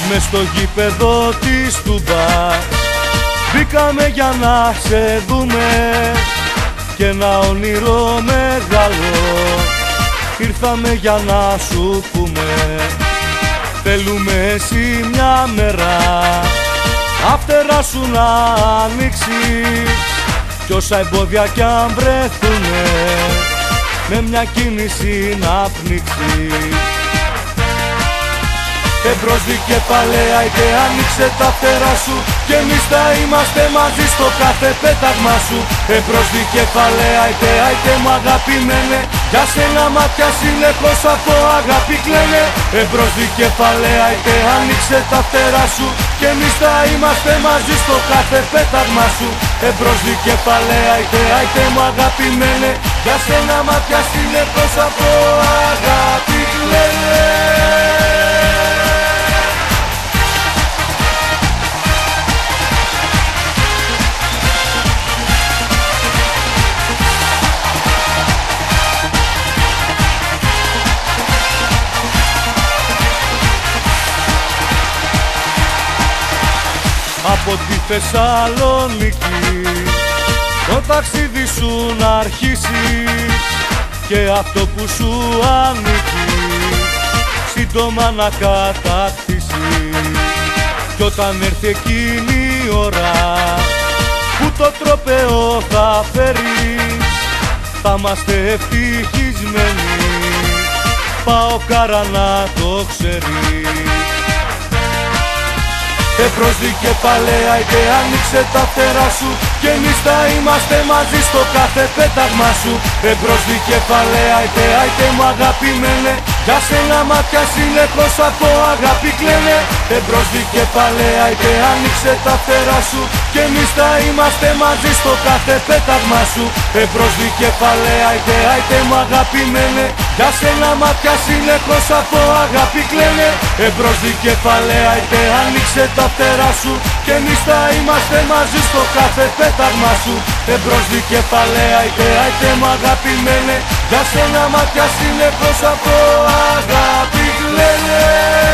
μες στο γήπεδο της Τούμπας μπήκαμε για να σε δούμε και ένα όνειρο μεγάλο ήρθαμε για να σου πούμε. Θέλουμε εσύ μια μέρα αύτερά σου να ανοίξεις κι όσα εμπόδια κι αν βρεθούνε με μια κίνηση να πνίξεις. Εμπρός δικεφαλαία είτε άνοιξε τα φτερά σου και εμείς θα είμαστε μαζί στο κάθε πέταγμα σου. Εμπρός δικεφαλαία είτε μου αγαπημένε για σένα μάτια συνεχώς από αγάπη κλαίνε. Εμπρός δικεφαλαία είτε άνοιξε τα φτερά σου και εμείς θα είμαστε μαζί στο κάθε πέταγμα σου. Εμπρός δικεφαλαία είτε μου αγαπημένε για σένα μάτια συνεχώς από αγάπη κλαίνε. Από τη Θεσσαλονίκη το ταξίδι σου να αρχίσει και αυτό που σου ανήκει σύντομα να κατακτήσει. Κι όταν έρθει εκείνη η ώρα που το τροπαίο θα φέρει θα είμαστε ευτυχισμένοι, πάω κάρα να το ξέρει. Εμπρός δικεφαλαία είτε άνοιξε τα φτερά σου και εμείς θα είμαστε μαζί στο κάθε πέταγμα σου. Εμπρός δικεφαλαία είτε μου αγαπημένε για σένα μάτια συνεχώς από αγάπη κλαίνε. Εμπρός δικεφαλαία είτε άνοιξε τα φτερά σου και εμείς θα είμαστε μαζί στο κάθε πέταγμα σου. Εμπρός δικεφαλαία είτε μου αγαπημένε για σένα μάτια συνεχώς από αγάπη κλαίνε. Εμπρός δικεφαλαία είτε άνοιξε τα φτερά σου και εμείς θα είμαστε μαζί στο κάθε πέταγμα σου. Εμπρός δικεφαλαία είτε μου αγαπημένε για σένα μάτια συνεχώς από αγάπη κλαίνε.